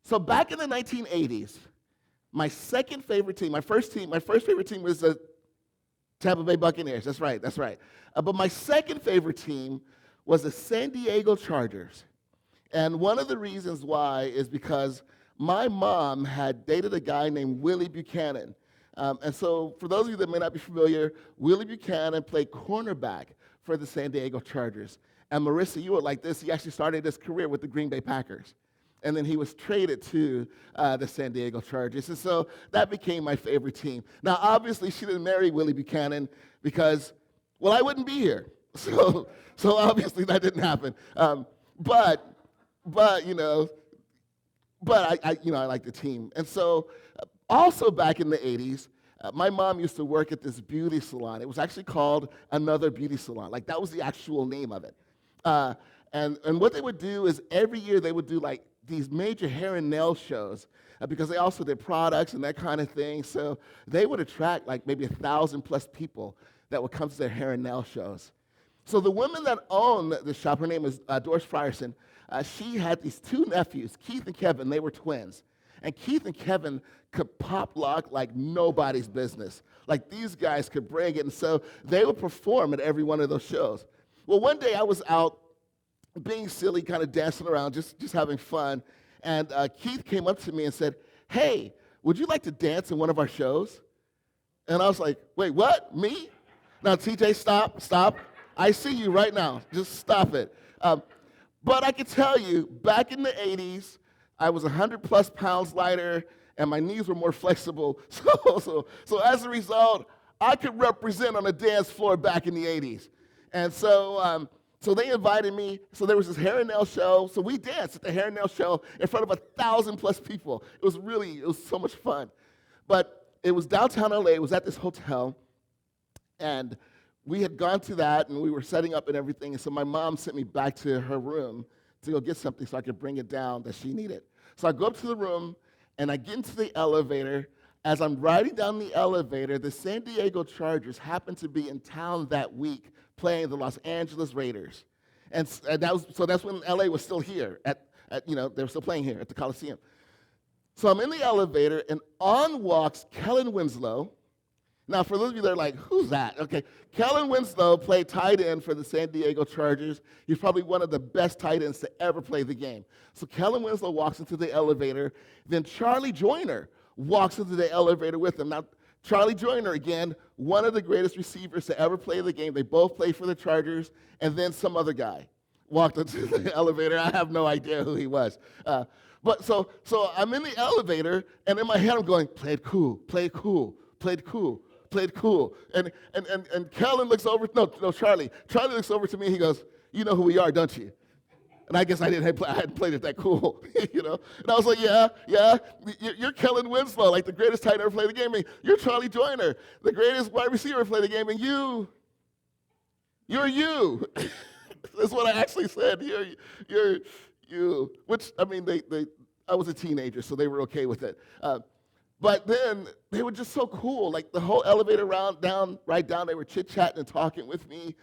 So back in the 1980s, my second favorite team, my first favorite team was the Tampa Bay Buccaneers. That's right. But my second favorite team was the San Diego Chargers. And one of the reasons why is because my mom had dated a guy named Willie Buchanan. And so for those of you that may not be familiar, Willie Buchanan played cornerback for the San Diego Chargers. And Marissa, you were like this. He actually started his career with the Green Bay Packers. And then he was traded to the San Diego Chargers. And so that became my favorite team. Now, obviously, she didn't marry Willie Buchanan because, well, I wouldn't be here. So obviously that didn't happen. But I like the team. And so also back in the 80s, my mom used to work at this beauty salon. It was actually called Another Beauty Salon. Like, that was the actual name of it. And what they would do is every year they would do like these major hair and nail shows because they also did products and that kind of thing. So they would attract like maybe 1,000 plus people that would come to their hair and nail shows. So the woman that owned the shop, her name is Doris Frierson, she had these two nephews, Keith and Kevin. They were twins. And Keith and Kevin could pop lock like nobody's business. Like, these guys could bring it. And so they would perform at every one of those shows. Well, one day I was out being silly, kind of dancing around, just having fun. And Keith came up to me and said, "Hey, would you like to dance in one of our shows?" And I was like, "Wait, what? Me?" Now, TJ, stop. I see you right now. Just stop it. But I can tell you, back in the 80s, I was 100 plus pounds lighter, and my knees were more flexible. So as a result, I could represent on a dance floor back in the 80s. And so they invited me. So there was this hair and nail show. So we danced at the hair and nail show in front of 1,000 plus people. It was so much fun. But it was downtown LA. It was at this hotel. And we had gone to that, and we were setting up and everything. And so my mom sent me back to her room to go get something so I could bring it down that she needed. So I go up to the room, and I get into the elevator. As I'm riding down the elevator, the San Diego Chargers happened to be in town that week playing the Los Angeles Raiders. And that's when LA was still here. They were still playing here at the Coliseum. So I'm in the elevator, and on walks Kellen Winslow. Now, for those of you that are like, who's that? Okay, Kellen Winslow played tight end for the San Diego Chargers. He's probably one of the best tight ends to ever play the game. So Kellen Winslow walks into the elevator. Then Charlie Joyner walks into the elevator with him. Now, Charlie Joyner, again, one of the greatest receivers to ever play the game. They both played for the Chargers. And then some other guy walked into the elevator. I have no idea who he was. But so I'm in the elevator, and in my head I'm going, play it cool, play it cool, play it cool. Played cool. And Kellen looks over, no, Charlie. Charlie looks over to me, and he goes, "You know who we are, don't you?" And I guess I hadn't played it that cool, And I was like, yeah, you're Kellen Winslow, like the greatest tight end ever played the game. And you're Charlie Joyner, the greatest wide receiver ever played the game. And you're you. That's what I actually said. You're you. Which, I mean, I was a teenager, so they were okay with it. But then they were just so cool. Like, the whole elevator right down, they were chit-chatting and talking with me.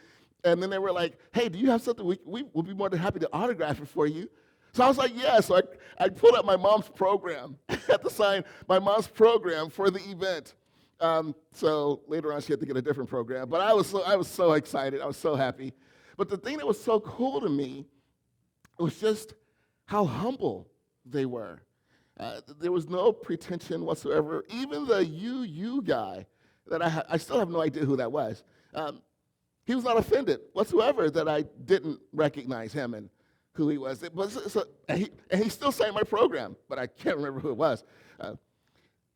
And then they were like, "Hey, do you have something? We will be more than happy to autograph it for you." So I was like, "Yeah." So I pulled up my mom's program. I had to sign my mom's program for the event. So later on, she had to get a different program. But I was so excited. I was so happy. But the thing that was so cool to me was just how humble they were. There was no pretension whatsoever. Even the you guy that I still have no idea who that was. He was not offended whatsoever that I didn't recognize him and who he was. And he still sang my program, but I can't remember who it was.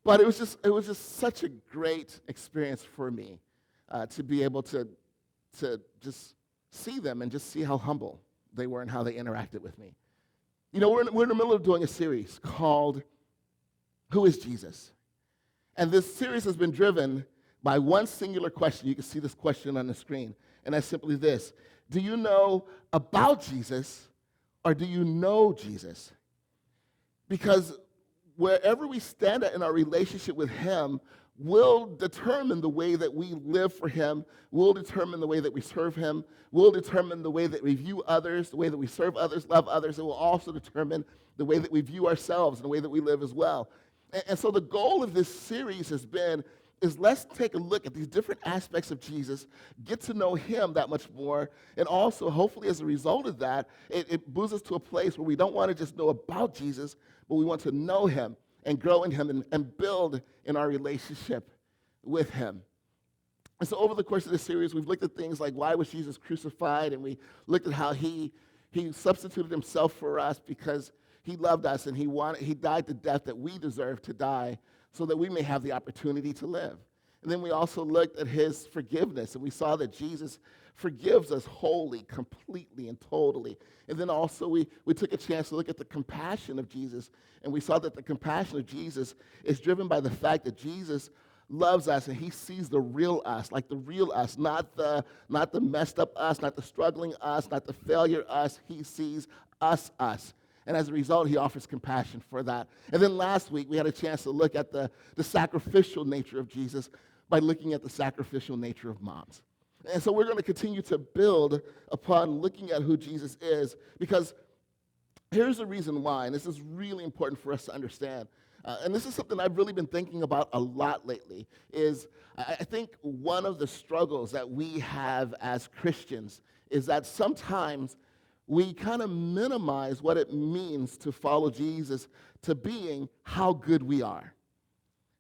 But it was just such a great experience for me to be able to just see them and just see how humble they were and how they interacted with me. We're in the middle of doing a series called Who is Jesus? And this series has been driven by one singular question. You can see this question on the screen. And that's simply this: do you know about Jesus, or do you know Jesus? Because wherever we stand at in our relationship with him, will determine the way that we live for him, will determine the way that we serve him, will determine the way that we view others, the way that we serve others, love others. It will also determine the way that we view ourselves and the way that we live as well. And so the goal of this series has been is let's take a look at these different aspects of Jesus, get to know him that much more, and also hopefully as a result of that, it moves us to a place where we don't want to just know about Jesus, but we want to know him and grow in him and build in our relationship with him. And so over the course of this series, we've looked at things like why was Jesus crucified, and we looked at how he substituted himself for us because he loved us and he died the death that we deserve to die so that we may have the opportunity to live. And then we also looked at his forgiveness, and we saw that Jesus forgives us wholly, completely, and totally. And then also we took a chance to look at the compassion of Jesus, and we saw that the compassion of Jesus is driven by the fact that Jesus loves us and he sees the real us, like the real us, not the messed up us, not the struggling us, not the failure us. He sees us. And as a result, he offers compassion for that. And then last week, we had a chance to look at the sacrificial nature of Jesus by looking at the sacrificial nature of moms. And so we're going to continue to build upon looking at who Jesus is, because here's the reason why, and this is really important for us to understand. And this is something I've really been thinking about a lot lately, is I think one of the struggles that we have as Christians is that sometimes we kind of minimize what it means to follow Jesus to being how good we are.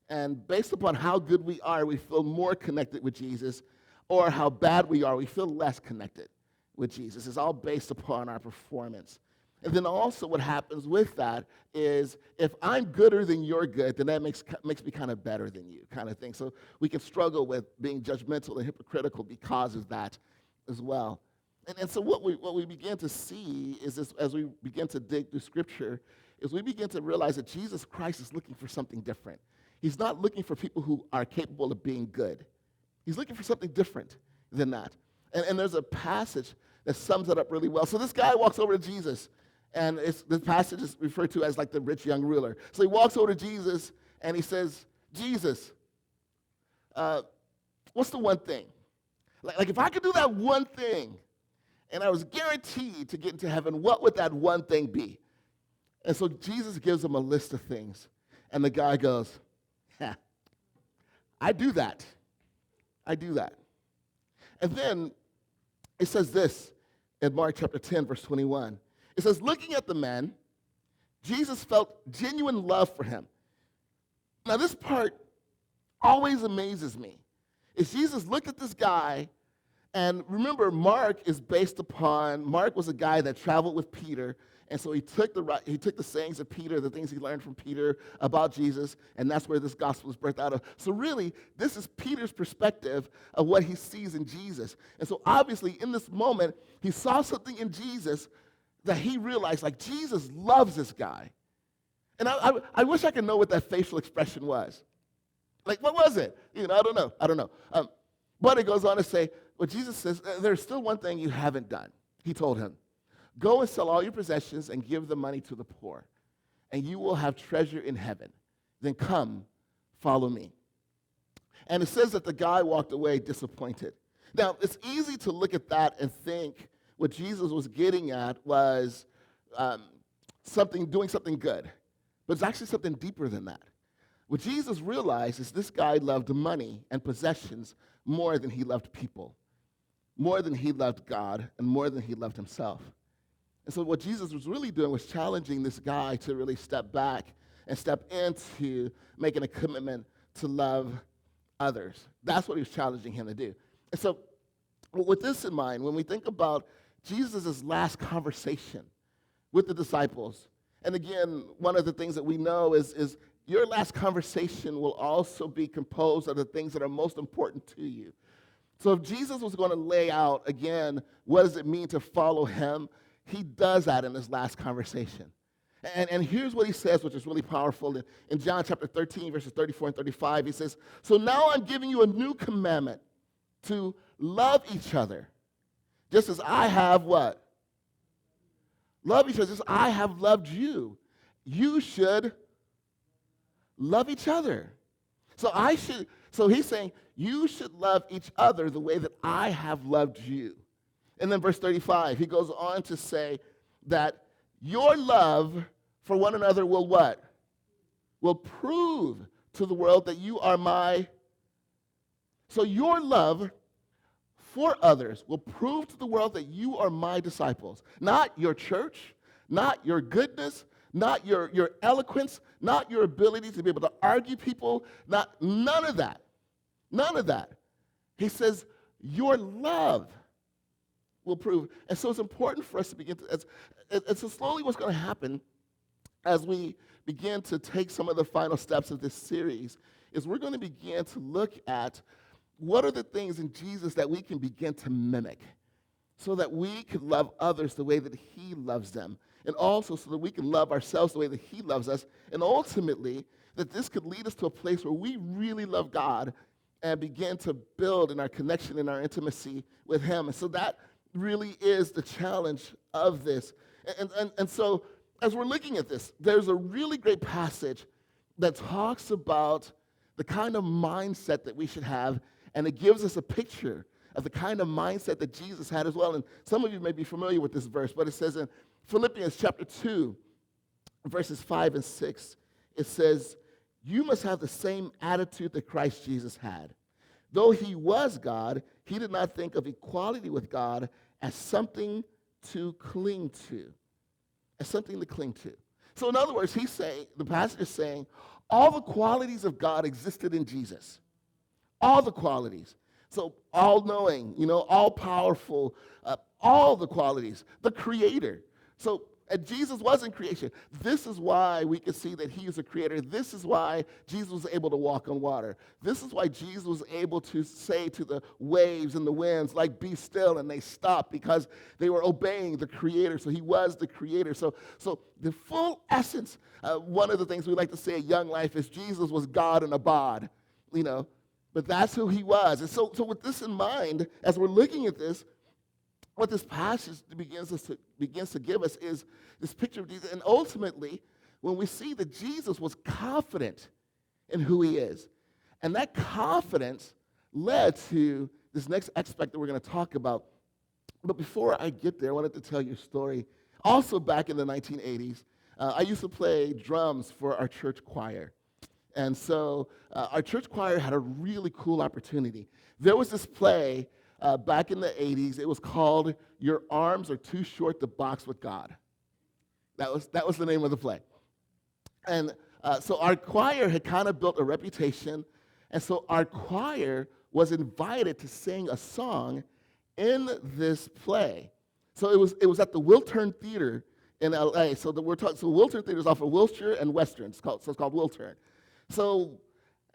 And based upon how good we are, we feel more connected with Jesus, or how bad we are, we feel less connected with Jesus. It's all based upon our performance. And then also what happens with that is if I'm gooder than you're good, then that makes me kind of better than you, kind of thing. So we can struggle with being judgmental and hypocritical because of that as well. And so what we begin to see is this, as we begin to dig through Scripture, is we begin to realize that Jesus Christ is looking for something different. He's not looking for people who are capable of being good. He's looking for something different than that. And there's a passage that sums it up really well. So this guy walks over to Jesus, and this passage is referred to as like the rich young ruler. So he walks over to Jesus, and he says, Jesus, what's the one thing? Like if I could do that one thing, and I was guaranteed to get into heaven, what would that one thing be? And so Jesus gives him a list of things. And the guy goes, I do that. I do that. And then it says this in Mark chapter 10, verse 21. It says, looking at the man, Jesus felt genuine love for him. Now this part always amazes me. Is Jesus looked at this guy. And remember, Mark was a guy that traveled with Peter, and so he took the sayings of Peter, the things he learned from Peter about Jesus, and that's where this gospel is birthed out of. So really, this is Peter's perspective of what he sees in Jesus. And so obviously, in this moment, he saw something in Jesus that he realized, like, Jesus loves this guy. And I wish I could know what that facial expression was. Like, what was it? I don't know. But it goes on to say, well, Jesus says, there's still one thing you haven't done. He told him, go and sell all your possessions and give the money to the poor, and you will have treasure in heaven. Then come, follow me. And it says that the guy walked away disappointed. Now, it's easy to look at that and think what Jesus was getting at was doing something good. But it's actually something deeper than that. What Jesus realized is this guy loved money and possessions more than he loved people, more than he loved God, and more than he loved himself. And so what Jesus was really doing was challenging this guy to really step back and step into making a commitment to love others. That's what he was challenging him to do. And so with this in mind, when we think about Jesus' last conversation with the disciples, and again, one of the things that we know is your last conversation will also be composed of the things that are most important to you. So if Jesus was going to lay out, again, what does it mean to follow him, he does that in his last conversation. And here's what he says, which is really powerful. In John chapter 13, verses 34 and 35, he says, so now I'm giving you a new commandment, to love each other, just as I have what? Love each other, just as I have loved you. You should love each other. So he's saying, you should love each other the way that I have loved you. And then verse 35, he goes on to say that your love for one another will what? Will prove to the world that you are my. So your love for others will prove to the world that you are my disciples. Not your church, not your goodness, not your eloquence, not your ability to be able to argue people, none of that. None of that. He says, your love will prove. And so it's important for us to begin to, so slowly what's going to happen as we begin to take some of the final steps of this series is we're going to begin to look at what are the things in Jesus that we can begin to mimic so that we can love others the way that he loves them, and also so that we can love ourselves the way that he loves us, and ultimately that this could lead us to a place where we really love God and begin to build in our connection and our intimacy with him. And so that really is the challenge of this. And so as we're looking at this, there's a really great passage that talks about the kind of mindset that we should have, and it gives us a picture of the kind of mindset that Jesus had as well. And some of you may be familiar with this verse, but it says in Philippians chapter 2, verses 5 and 6, it says, you must have the same attitude that Christ Jesus had. Though he was God, he did not think of equality with God as something to cling to. As something to cling to. So in other words, the passage is saying, all the qualities of God existed in Jesus. All the qualities. So all-knowing, all-powerful, all the qualities. The creator. So Jesus wasn't creation. This is why we can see that he is a creator. This is why Jesus was able to walk on water. This is why Jesus was able to say to the waves and the winds, like, be still, and they stopped because they were obeying the creator. So he was the creator. So the full essence, one of the things we like to say at Young Life is Jesus was God in a bod, but that's who he was. And so with this in mind, as we're looking at this, what this passage begins to give us is this picture of Jesus. And ultimately, when we see that Jesus was confident in who he is, and that confidence led to this next aspect that we're going to talk about. But before I get there, I wanted to tell you a story. Also back in the 1980s, I used to play drums for our church choir. And so our church choir had a really cool opportunity. There was this play back in the 80s. It was called Your Arms Are Too Short to Box with God. That was the name of the play. And so our choir had kind of built a reputation, and so our choir was invited to sing a song in this play. So it was at the Wiltern Theater in LA. So Wiltern Theater is off of Wilshire and Western. It's called Wiltern. So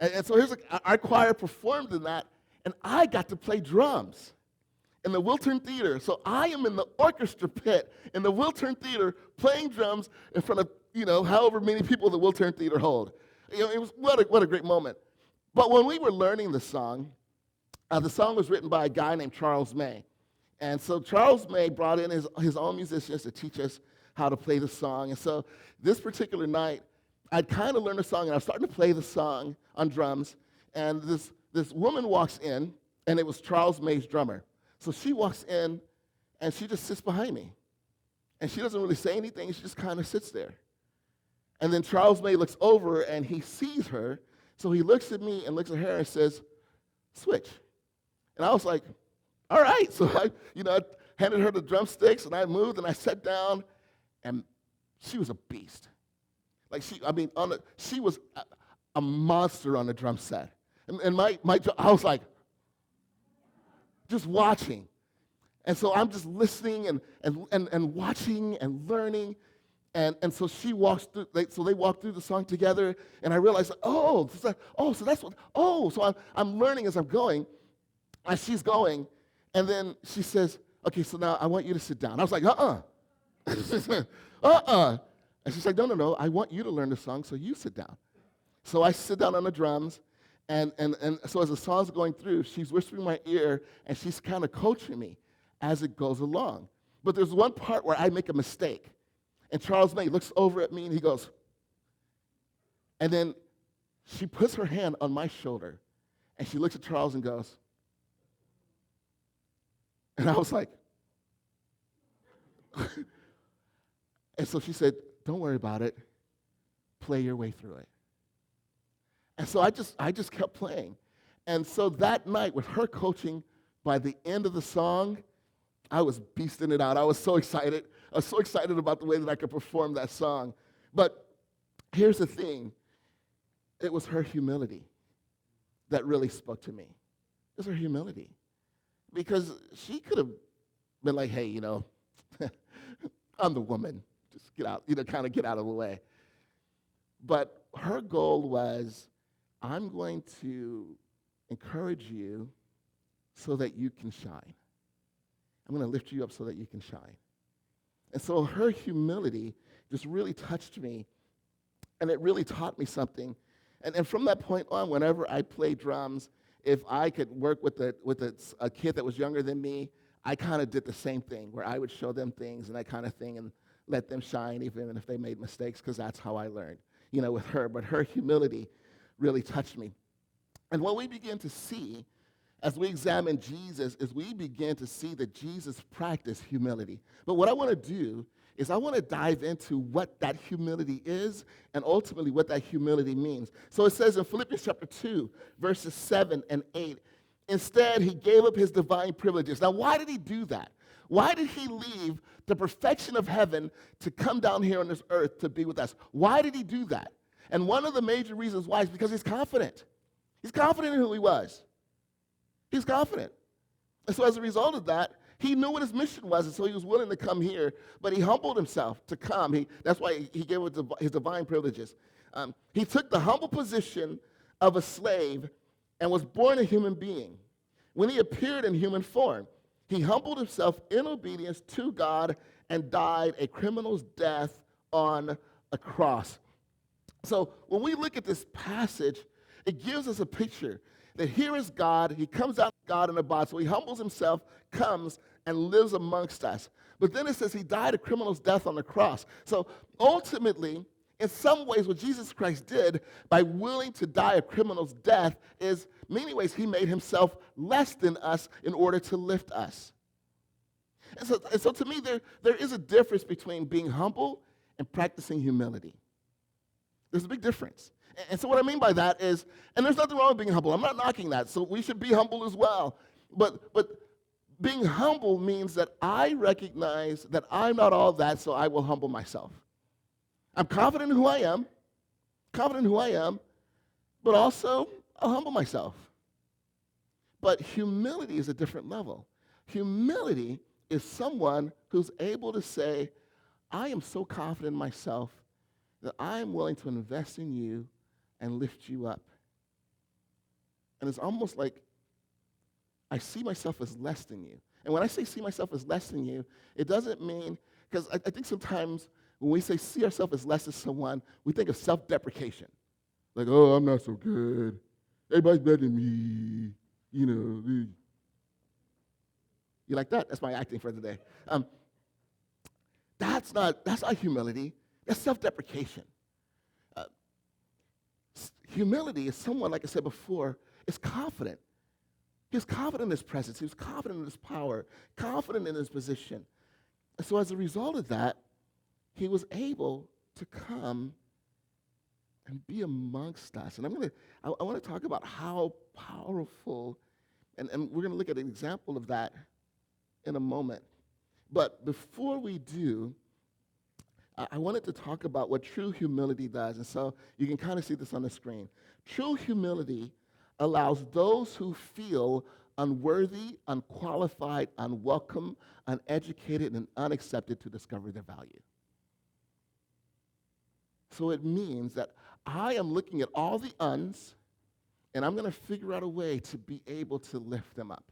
here's our choir performed in that, and I got to play drums in the Wiltern Theater. So I am in the orchestra pit in the Wiltern Theater playing drums in front of, however many people the Wiltern Theater hold. It was what a great moment. But when we were learning the song was written by a guy named Charles May. And so Charles May brought in his own musicians to teach us how to play the song. And so this particular night, I'd kind of learned the song, and I was starting to play the song on drums, and this woman walks in, and it was Charles May's drummer. So she walks in, and she just sits behind me. And she doesn't really say anything. She just kind of sits there. And then Charles May looks over, and he sees her. So he looks at me and looks at her and says, switch. And I was like, all right. So I handed her the drumsticks, and I moved, and I sat down, and she was a beast. She was a monster on the drum set. And I was like, just watching. And so I'm just listening and watching and learning. And so she walks through, they walk through the song together, and I realized, so I'm learning as I'm going, as she's going, and then she says, okay, so now I want you to sit down. I was like, And she's like, no, I want you to learn the song, so you sit down. So I sit down on the drums, and so as the song's going through, she's whispering in my ear, and she's kind of coaching me as it goes along. But there's one part where I make a mistake, and Charles May looks over at me, and he goes, and then she puts her hand on my shoulder, and she looks at Charles and goes, and I was like, and so she said, don't worry about it. Play your way through it. And so I just kept playing. And so that night, with her coaching, by the end of the song, I was beasting it out. I was so excited. I was so excited about the way that I could perform that song. But here's the thing. It was her humility that really spoke to me. It was her humility. Because she could have been like, hey, I'm the woman. Just get out, kind of get out of the way. But her goal was, I'm going to encourage you so that you can shine. I'm going to lift you up so that you can shine. And so her humility just really touched me, and it really taught me something. And from that point on, whenever I play drums, if I could work with a kid that was younger than me, I kind of did the same thing, where I would show them things and that kind of thing and let them shine even if they made mistakes, because that's how I learned, with her. But her humility really touched me. And what we begin to see as we examine Jesus is we begin to see that Jesus practiced humility. But what I want to do is I want to dive into what that humility is and ultimately what that humility means. So it says in Philippians chapter 2, verses 7 and 8, instead, he gave up his divine privileges. Now, why did he do that? Why did he leave the perfection of heaven to come down here on this earth to be with us? Why did he do that? And one of the major reasons why is because he's confident. He's confident in who he was. He's confident. And so as a result of that, he knew what his mission was, and so he was willing to come here, but he humbled himself to come. That's why he gave his divine privileges. He took the humble position of a slave and was born a human being. When he appeared in human form, he humbled himself in obedience to God and died a criminal's death on a cross. So when we look at this passage, it gives us a picture that here is God. He comes out God in a body. So he humbles himself, comes, and lives amongst us. But then it says he died a criminal's death on the cross. So ultimately, in some ways, what Jesus Christ did by willing to die a criminal's death is, in many ways, he made himself less than us in order to lift us. And so to me, there is a difference between being humble and practicing humility. There's a big difference. And so what I mean by that is, and there's nothing wrong with being humble. I'm not knocking that. So we should be humble as well. But being humble means that I recognize that I'm not all that, so I will humble myself. I'm confident in who I am, but also I'll humble myself. But humility is a different level. Humility is someone who's able to say, I am so confident in myself that I am willing to invest in you and lift you up. And it's almost like I see myself as less than you. And when I say see myself as less than you, it doesn't mean, because I think sometimes when we say see ourselves as less than someone, we think of self-deprecation. Like, oh, I'm not so good. Everybody's better than me. You like that? That's my acting for today. That's not humility. That's self-deprecation. Humility is someone, like I said before, is confident. He was confident in his presence. He was confident in his power, confident in his position. And so as a result of that, he was able to come and be amongst us. And I want to talk about how powerful, and we're going to look at an example of that in a moment. But before we do, I wanted to talk about what true humility does. And so you can kind of see this on the screen. True humility allows those who feel unworthy, unqualified, unwelcome, uneducated, and unaccepted to discover their value. So it means that I am looking at all the uns, and I'm going to figure out a way to be able to lift them up.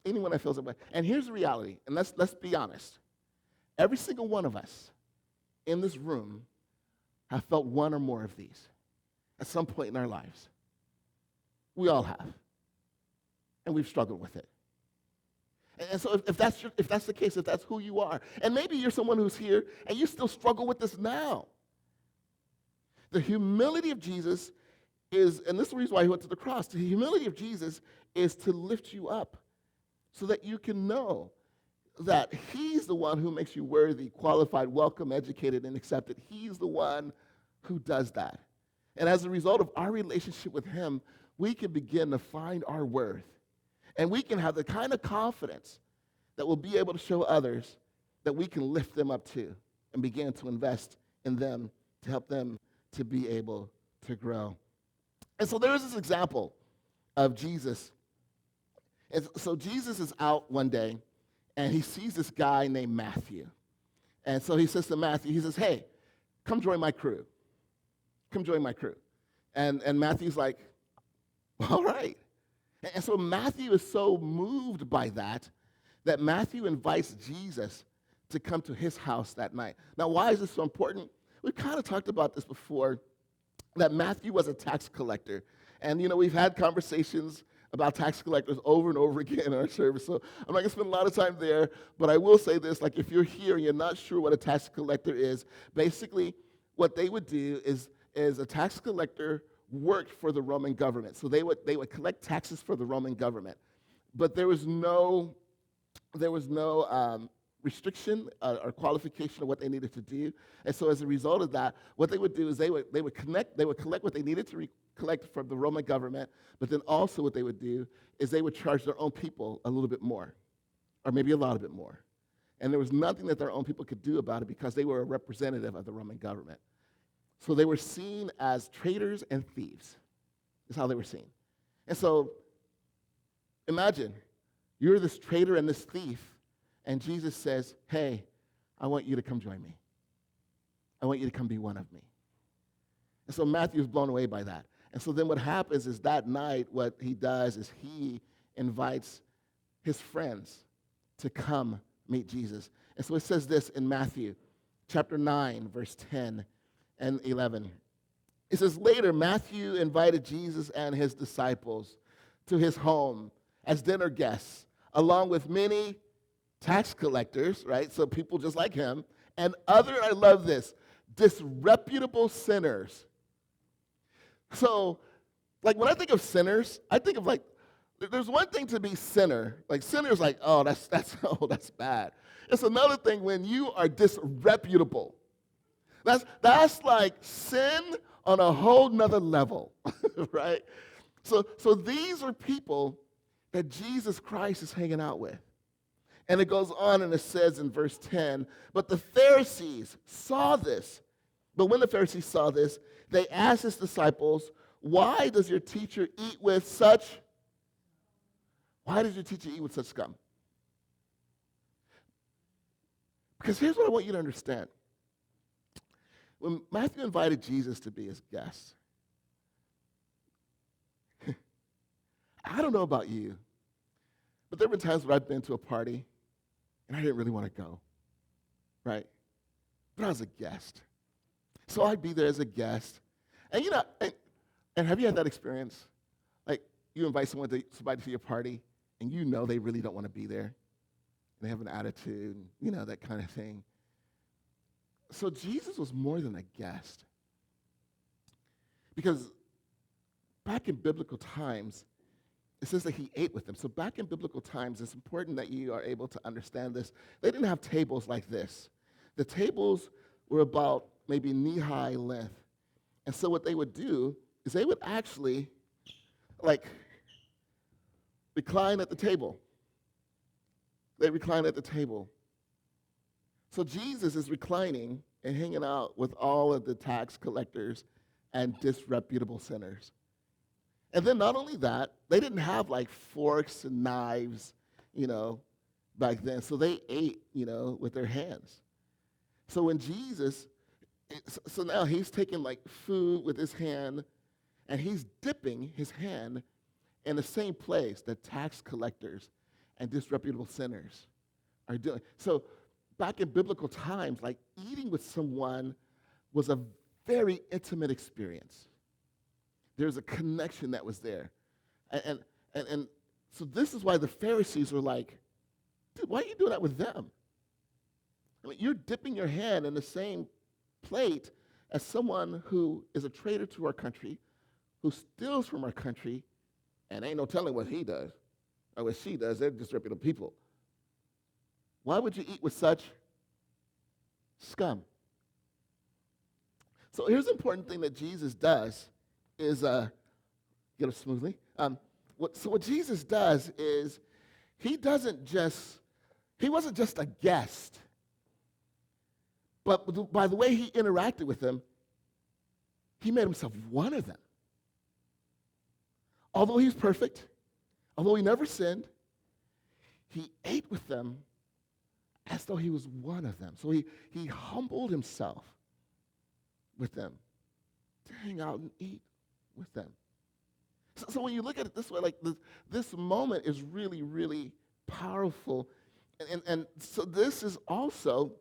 Anyone that feels that way. And here's the reality, and let's be honest. Every single one of us in this room have felt one or more of these at some point in our lives. We all have. And we've struggled with it. And so if that's the case, if that's who you are, and maybe you're someone who's here and you still struggle with this now, the humility of Jesus and this is the reason why he went to the cross. The humility of Jesus is to lift you up so that you can know that he's the one who makes you worthy, qualified, welcome, educated, and accepted. He's the one who does that. And as a result of our relationship with him, we can begin to find our worth. And we can have the kind of confidence that will be able to show others that we can lift them up too and begin to invest in them to help them to be able to grow. And so there is this example of Jesus. And so Jesus is out one day, and he sees this guy named Matthew. And so he says to Matthew, he says, hey, come join my crew. Come join my crew. And Matthew's like, all right. And so Matthew is so moved by that Matthew invites Jesus to come to his house that night. Now, why is this so important? We've kind of talked about this before, that Matthew was a tax collector. And, we've had conversations about tax collectors over and over again in our service. So I'm not going to spend a lot of time there, but I will say this, like if you're here and you're not sure what a tax collector is, basically what they would do is a tax collector worked for the Roman government. So they would collect taxes for the Roman government. But there was no restriction or qualification of what they needed to do. And so as a result of that, what they would do is they would collect what they needed to collect from the Roman government, but then also what they would do is they would charge their own people a little bit more, or maybe a lot of it more. And there was nothing that their own people could do about it because they were a representative of the Roman government. So they were seen as traitors and thieves, is how they were seen. And so imagine, you're this traitor and this thief, and Jesus says, hey, I want you to come join me. I want you to come be one of me. And so Matthew is blown away by that. And so then what happens is that night, what he does is he invites his friends to come meet Jesus. And so it says this in Matthew chapter 9, verse 10 and 11. It says, later Matthew invited Jesus and his disciples to his home as dinner guests, along with many tax collectors, right? So people just like him, and other, I love this, disreputable sinners. So, like when I think of sinners, I think of like, there's one thing to be sinner. Like sinner's like, oh, that's bad. It's another thing when you are disreputable. That's like sin on a whole nother level, right? So these are people that Jesus Christ is hanging out with. And it goes on and it says in verse 10, but the Pharisees saw this. But when the Pharisees saw this, they asked his disciples, why does your teacher eat with such scum? Because here's what I want you to understand. When Matthew invited Jesus to be his guest, I don't know about you, but there have been times where I've been to a party and I didn't really want to go, right? But I was a guest. So I'd be there as a guest. And and have you had that experience? Like you invite somebody to your party and they really don't want to be there. They have an attitude, that kind of thing. So Jesus was more than a guest. Because back in biblical times, it says that he ate with them. So back in biblical times, it's important that you are able to understand this. They didn't have tables like this. The tables were about maybe knee-high length. And so what they would do is they would actually, recline at the table. They recline at the table. So Jesus is reclining and hanging out with all of the tax collectors and disreputable sinners. And then not only that, they didn't have forks and knives, back then. So they ate, with their hands. So when Jesus, so now he's taking food with his hand and he's dipping his hand in the same place that tax collectors and disreputable sinners are doing. So back in biblical times, eating with someone was a very intimate experience. There's a connection that was there. And so this is why the Pharisees were like, dude, why are you doing that with them? I mean, you're dipping your hand in the same plate as someone who is a traitor to our country, who steals from our country, and ain't no telling what he does or what she does. They're disreputable people. Why would you eat with such scum? So here's the important thing that Jesus does is, get it smoothly. What Jesus does is he wasn't just a guest, but by the way he interacted with them, he made himself one of them. Although he's perfect, although he never sinned, he ate with them as though he was one of them. So he humbled himself with them to hang out and eat with them. So when you look at it this way, like this moment is really, really powerful. And so this is also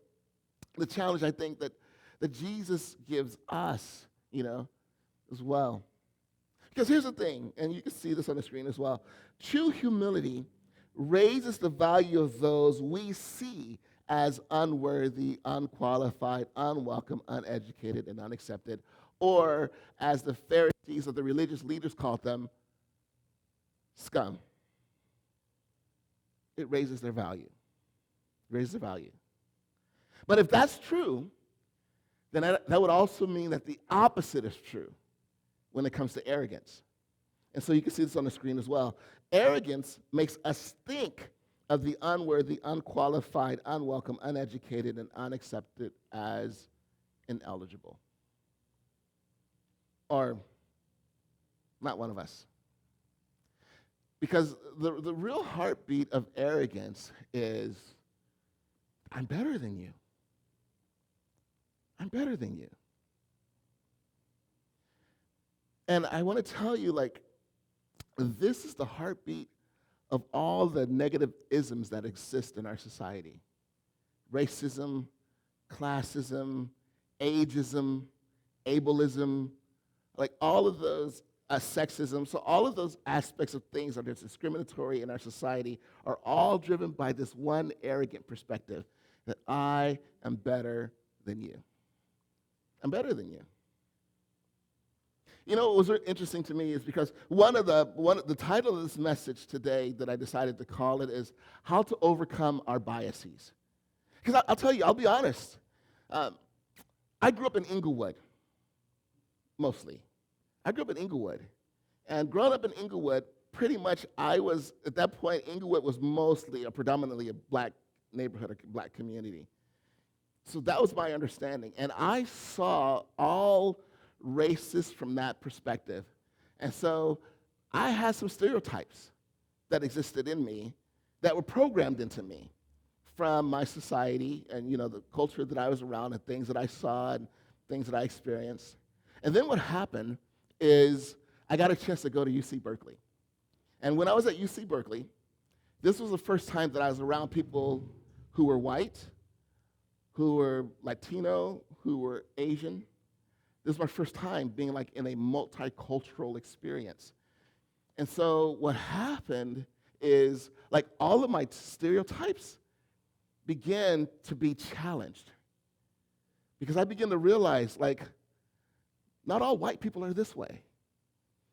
the challenge, I think, that Jesus gives us, as well. Because here's the thing, and you can see this on the screen as well. True humility raises the value of those we see as unworthy, unqualified, unwelcome, uneducated, and unaccepted, or as the Pharisees or the religious leaders called them, scum. It raises their value. It raises their value. But if that's true, then that would also mean that the opposite is true when it comes to arrogance. And so you can see this on the screen as well. Arrogance makes us think of the unworthy, unqualified, unwelcome, uneducated, and unaccepted as ineligible. Or not one of us. Because the real heartbeat of arrogance is, I'm better than you. I'm better than you. And I want to tell you, this is the heartbeat of all the negative isms that exist in our society. Racism, classism, ageism, ableism, all of those, sexism. So all of those aspects of things that are discriminatory in our society are all driven by this one arrogant perspective that I am better than you. I'm better than you. What was interesting to me is because the title of this message today that I decided to call it is How to Overcome Our Biases. Because I'll tell you, I'll be honest. I grew up in Inglewood, mostly. I grew up in Inglewood. And growing up in Inglewood, pretty much at that point, Inglewood was predominantly a black neighborhood, a black community. So that was my understanding. And I saw all races from that perspective. And so I had some stereotypes that existed in me that were programmed into me from my society and, the culture that I was around and things that I saw and things that I experienced. And then what happened is I got a chance to go to UC Berkeley. And when I was at UC Berkeley, this was the first time that I was around people who were white, who were Latino, who were Asian. This was my first time being in a multicultural experience. And so what happened is all of my stereotypes began to be challenged. Because I began to realize not all white people are this way.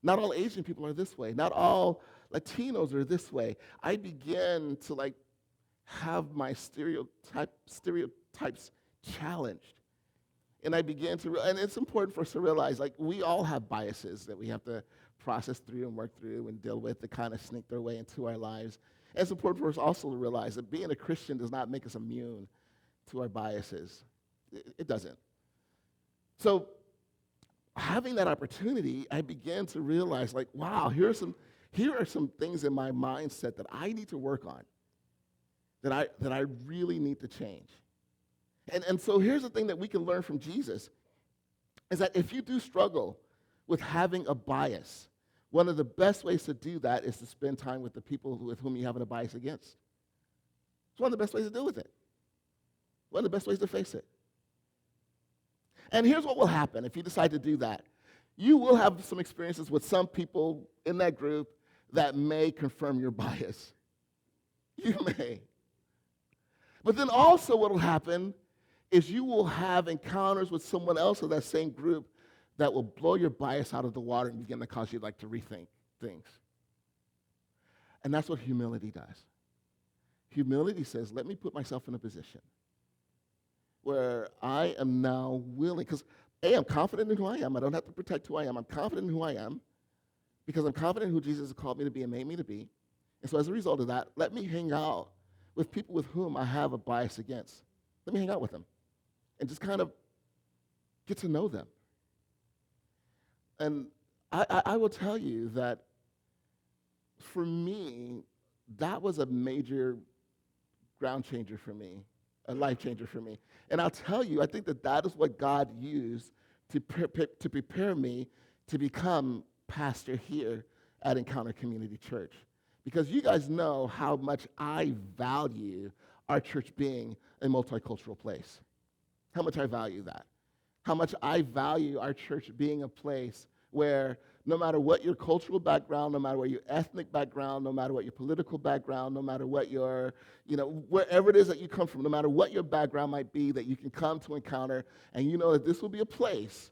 Not all Asian people are this way. Not all Latinos are this way. I began to have my stereotypes challenged. And I began to, and it's important for us to realize, we all have biases that we have to process through and work through and deal with that kind of sneak their way into our lives. And it's important for us also to realize that being a Christian does not make us immune to our biases. It doesn't. So having that opportunity, I began to realize, wow, here are some things in my mindset that I need to work on, that I really need to change. And so here's the thing that we can learn from Jesus, is that if you do struggle with having a bias, one of the best ways to do that is to spend time with the people with whom you have a bias against. It's one of the best ways to deal with it. One of the best ways to face it. And here's what will happen if you decide to do that. You will have some experiences with some people in that group that may confirm your bias. You may. But then also what will happen is you will have encounters with someone else of that same group that will blow your bias out of the water and begin to cause you like to rethink things. And that's what humility does. Humility says, let me put myself in a position where I am now willing, because A, I'm confident in who I am. I don't have to protect who I am. I'm confident in who I am because I'm confident in who Jesus has called me to be and made me to be. And so as a result of that, let me hang out with people with whom I have a bias against. Let me hang out with them and just kind of get to know them. And I will tell you that for me, that was a major ground changer for me, a life changer for me. And I'll tell you, I think that that is what God used to prepare me to become pastor here at Encounter Community Church. Because you guys know how much I value our church being a multicultural place. How much I value that. How much I value our church being a place where no matter what your cultural background, no matter what your ethnic background, no matter what your political background, no matter what your, wherever it is that you come from, no matter what your background might be, that you can come to Encounter and you know that this will be a place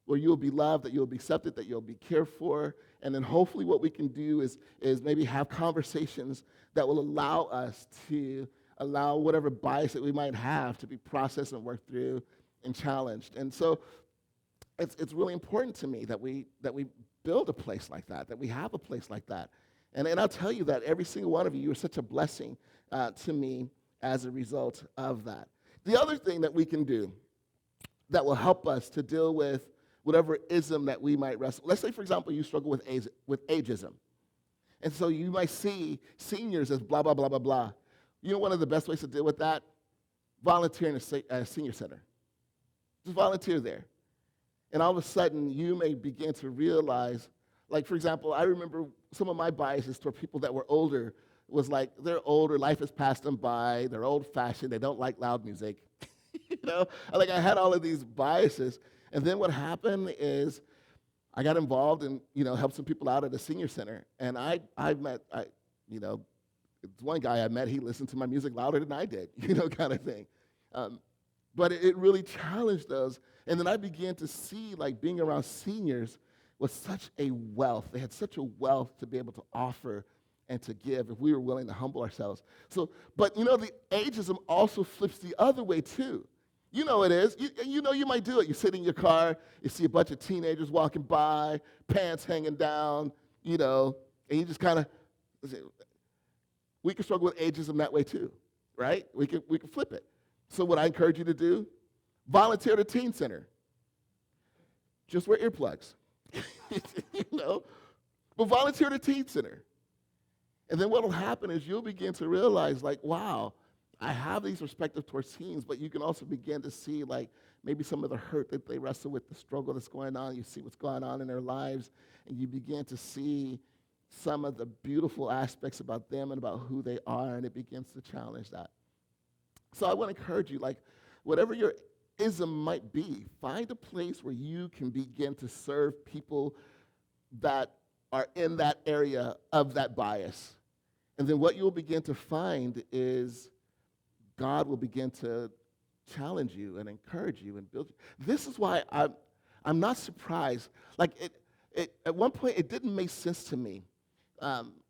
where you'll be loved, that you'll be accepted, that you'll be cared for. And then hopefully what we can do is maybe have conversations that will allow us to allow whatever bias that we might have to be processed and worked through and challenged. And so it's really important to me that we build a place like that we have a place like that. And I'll tell you that every single one of you are such a blessing to me as a result of that. The other thing that we can do that will help us to deal with whatever ism that we might wrestle. Let's say, for example, you struggle with ageism. And so you might see seniors as blah, blah, blah, blah, blah. You know one of the best ways to deal with that? Volunteer in a senior center. Just volunteer there. And all of a sudden, you may begin to realize, like, for example, I remember some of my biases toward people that were older was like, they're older, life has passed them by, they're old-fashioned, they don't like loud music. Like I had all of these biases. And then what happened is I got involved and, helped some people out at a senior center. And I met, one guy I met, he listened to my music louder than I did, kind of thing. But it really challenged us. And then I began to see, like, being around seniors was such a wealth. They had such a wealth to be able to offer and to give if we were willing to humble ourselves. But the ageism also flips the other way, too. You know it is. You might do it. You sit in your car, you see a bunch of teenagers walking by, pants hanging down, and you just kind of, we can struggle with ageism that way too, right? We can flip it. So what I encourage you to do, volunteer at a teen center. Just wear earplugs, but volunteer at a teen center. And then what will happen is you'll begin to realize, like, wow, I have these perspectives towards teens, but you can also begin to see, like, maybe some of the hurt that they wrestle with, the struggle that's going on. You see what's going on in their lives, and you begin to see some of the beautiful aspects about them and about who they are, and it begins to challenge that. So I want to encourage you, like, whatever your ism might be, find a place where you can begin to serve people that are in that area of that bias. And then what you'll begin to find is God will begin to challenge you and encourage you and build you. This is why I'm not surprised. Like, at one point, it didn't make sense to me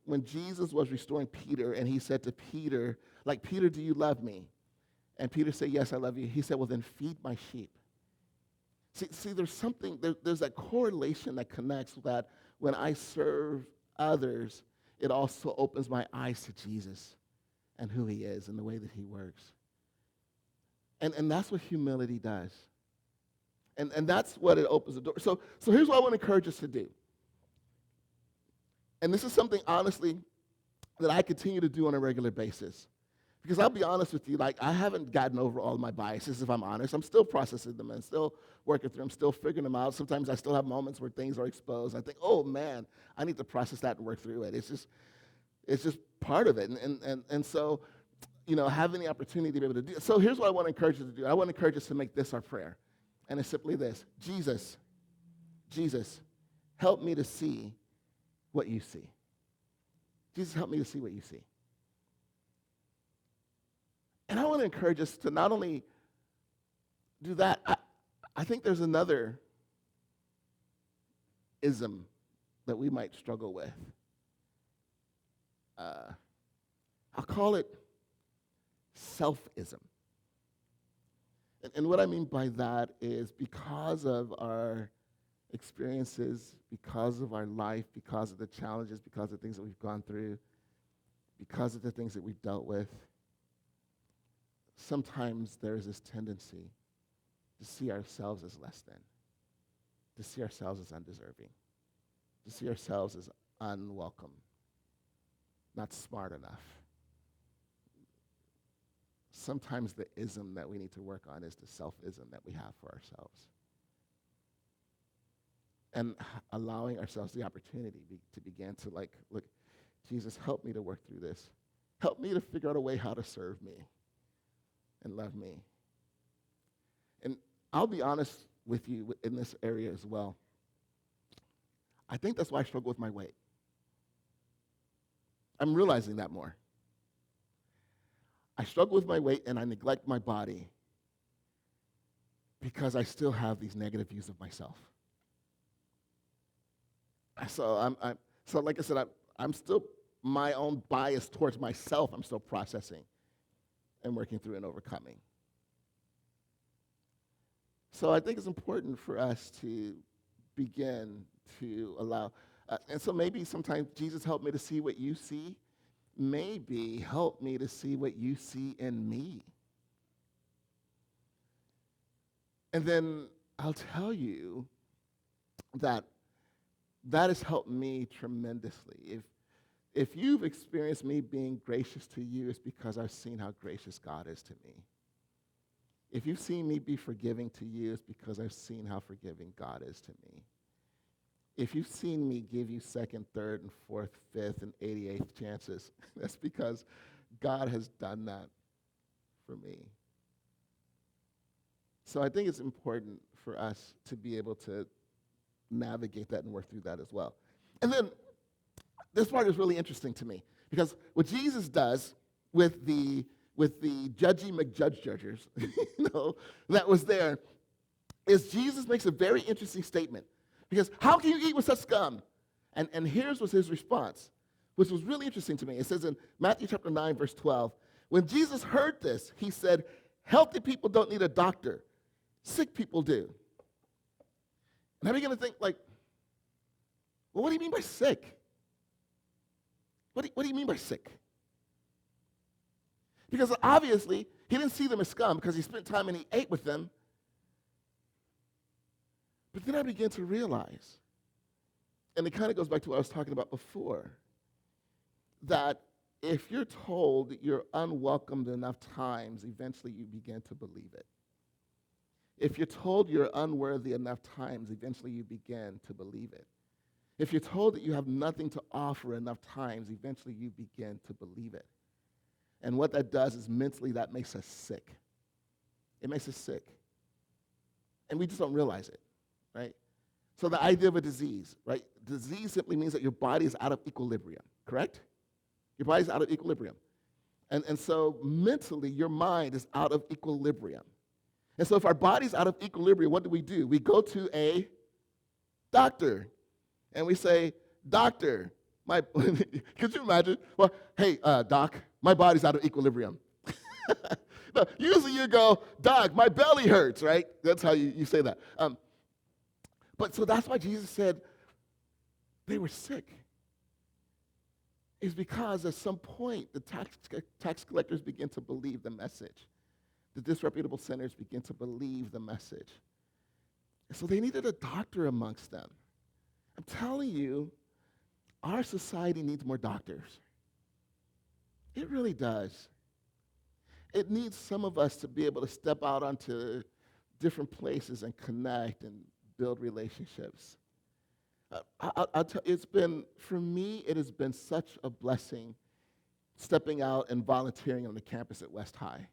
when Jesus was restoring Peter, and he said to Peter, like, Peter, do you love me? And Peter said, yes, I love you. He said, well, then feed my sheep. See, there's something, there's that correlation that connects that when I serve others, it also opens my eyes to Jesus and who he is and the way that he works. And that's what humility does. And that's what it opens the door. So here's what I want to encourage us to do. And this is something, honestly, that I continue to do on a regular basis. Because I'll be honest with you, like, I haven't gotten over all of my biases, if I'm honest. I'm still processing them and still working through them, still figuring them out. Sometimes I still have moments where things are exposed. I think, oh, man, I need to process that and work through it. It's just part of it. And so, having the opportunity to be able to do it. So here's what I want to encourage you to do. I want to encourage us to make this our prayer. And it's simply this: Jesus, help me to see what you see. Jesus, help me to see what you see. And I want to encourage us to not only do that, I think there's another ism that we might struggle with. Uh, I'll call it selfism. And what I mean by that is because of our experiences, because of our life, because of the challenges, because of the things that we've gone through, because of the things that we've dealt with, sometimes there is this tendency to see ourselves as less than, to see ourselves as undeserving, to see ourselves as unwelcome, not smart enough. Sometimes the ism that we need to work on is the self-ism that we have for ourselves. And allowing ourselves the opportunity to begin to look, Jesus, help me to work through this. Help me to figure out a way how to serve me and love me. And I'll be honest with you in this area as well. I think that's why I struggle with my weight. I'm realizing that more. I struggle with my weight and I neglect my body because I still have these negative views of myself. So like I said, I'm still my own bias towards myself. I'm still processing and working through and overcoming. So I think it's important for us to begin to allow, and so maybe sometimes Jesus help me to see what you see. Maybe help me to see what you see in me. And then I'll tell you that has helped me tremendously. If you've experienced me being gracious to you, it's because I've seen how gracious God is to me. If you've seen me be forgiving to you, it's because I've seen how forgiving God is to me. If you've seen me give you second, third, and fourth, fifth, and 88th chances, that's because God has done that for me. So I think it's important for us to be able to navigate that and work through that as well. And then this part is really interesting to me because what Jesus does with the judgy McJudge-judgers, that was there, is Jesus makes a very interesting statement. Because how can you eat with such scum? And here's was his response, which was really interesting to me. It says in Matthew chapter 9, verse 12, when Jesus heard this, he said, healthy people don't need a doctor. Sick people do. And I began to think, well, what do you mean by sick? What do you mean by sick? Because obviously, he didn't see them as scum because he spent time and he ate with them. But then I began to realize, and it kind of goes back to what I was talking about before, that if you're told you're unwelcomed enough times, eventually you begin to believe it. If you're told you're unworthy enough times, eventually you begin to believe it. If you're told that you have nothing to offer enough times, eventually you begin to believe it. And what that does is mentally that makes us sick. It makes us sick. And we just don't realize it. Right? So the idea of a disease, right? Disease simply means that your body is out of equilibrium, correct? Your body's out of equilibrium. And so mentally, your mind is out of equilibrium. And so if our body's out of equilibrium, what do? We go to a doctor, and we say, doctor, could you imagine? Well, hey, doc, my body's out of equilibrium. No, usually you go, doc, my belly hurts, right? That's how you say that. But so that's why Jesus said they were sick. It's because at some point the tax collectors begin to believe the message. The disreputable sinners begin to believe the message. And so they needed a doctor amongst them. I'm telling you, our society needs more doctors. It really does. It needs some of us to be able to step out onto different places and connect and build relationships. For me, it has been such a blessing stepping out and volunteering on the campus at West High.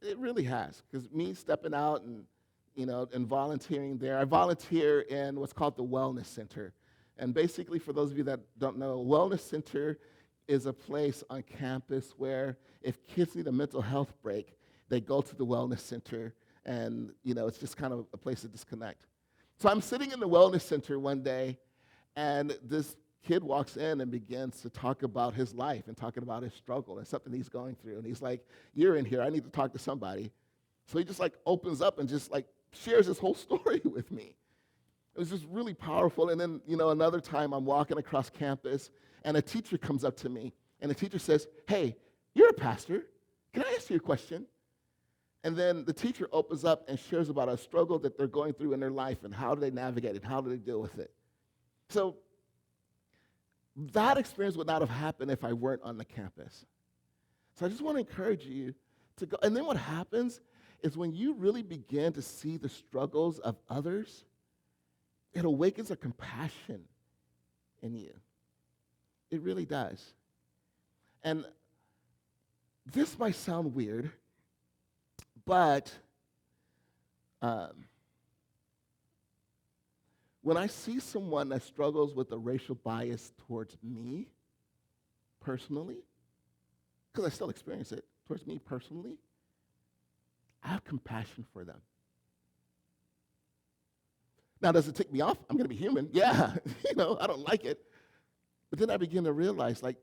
It really has, because me stepping out and volunteering there, I volunteer in what's called the Wellness Center. And basically, for those of you that don't know, a Wellness Center is a place on campus where if kids need a mental health break, they go to the Wellness Center, and it's just kind of a place to disconnect. So I'm sitting in the wellness center one day, and this kid walks in and begins to talk about his life and talking about his struggle and something he's going through. And he's like, "You're in here. I need to talk to somebody." So he just like opens up and just like shares his whole story with me. It was just really powerful. And then, another time I'm walking across campus, and a teacher comes up to me, and the teacher says, "Hey, you're a pastor. Can I ask you a question?" And then the teacher opens up and shares about a struggle that they're going through in their life and how do they navigate it, how do they deal with it. So that experience would not have happened if I weren't on the campus. So I just want to encourage you to go. And then what happens is when you really begin to see the struggles of others, it awakens a compassion in you. It really does. And this might sound weird, but when I see someone that struggles with a racial bias towards me personally, because I still experience it towards me personally, I have compassion for them. Now, does it tick me off? I'm going to be human. Yeah, I don't like it. But then I begin to realize, like,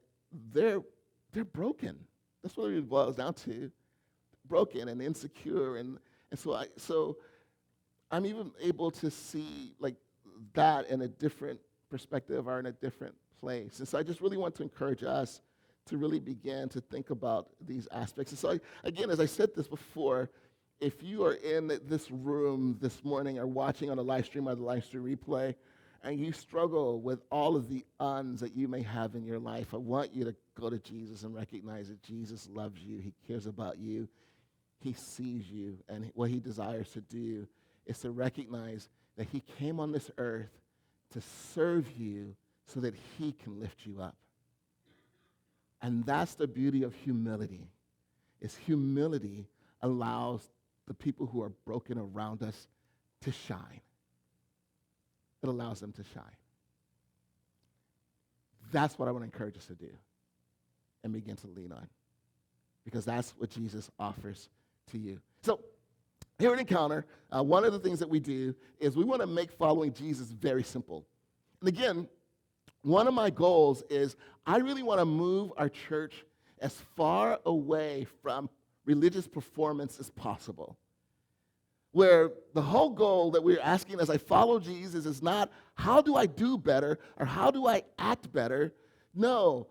they're broken. That's what it boils down to. Broken and insecure. And so I'm even able to see, like, that in a different perspective or in a different place. And so I just really want to encourage us to really begin to think about these aspects. And so, again, as I said this before, if you are in this room this morning or watching on a live stream or the live stream replay, and you struggle with all of the uns that you may have in your life, I want you to go to Jesus and recognize that Jesus loves you. He cares about you. He sees you. And what he desires to do is to recognize that he came on this earth to serve you so that he can lift you up. And that's the beauty of humility, is humility allows the people who are broken around us to shine. It allows them to shine. That's what I want to encourage us to do and begin to lean on, because that's what Jesus offers to you. So here at Encounter, one of the things that we do is we want to make following Jesus very simple. And again, one of my goals is I really want to move our church as far away from religious performance as possible, where the whole goal that we're asking as I follow Jesus is not how do I do better or how do I act better. No,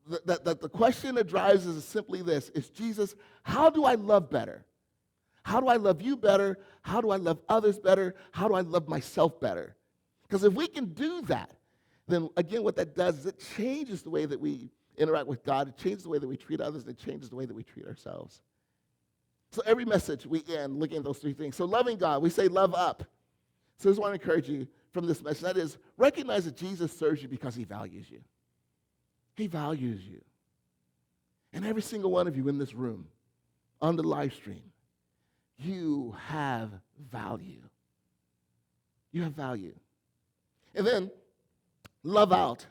the question that drives us is simply this, is Jesus, how do I love better? How do I love you better? How do I love others better? How do I love myself better? Because if we can do that, then again what that does is it changes the way that we interact with God, it changes the way that we treat others, and it changes the way that we treat ourselves. So every message we end looking at those three things. So loving God, we say love up. So I just want to encourage you from this message. That is, recognize that Jesus serves you because he values you. He values you. And every single one of you in this room, on the live stream, you have value. You have value. And then, love out.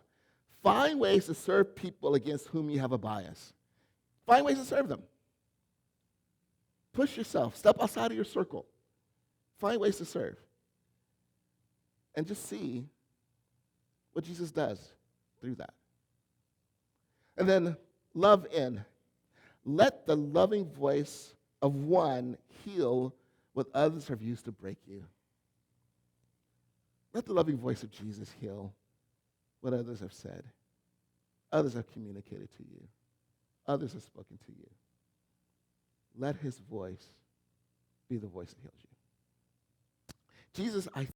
Find ways to serve people against whom you have a bias. Find ways to serve them. Push yourself. Step outside of your circle. Find ways to serve. And just see what Jesus does through that. And then, love in. Let the loving voice of one heal what others have used to break you. Let the loving voice of Jesus heal what others have said. Others have communicated to you. Others have spoken to you. Let his voice be the voice that heals you. Jesus, I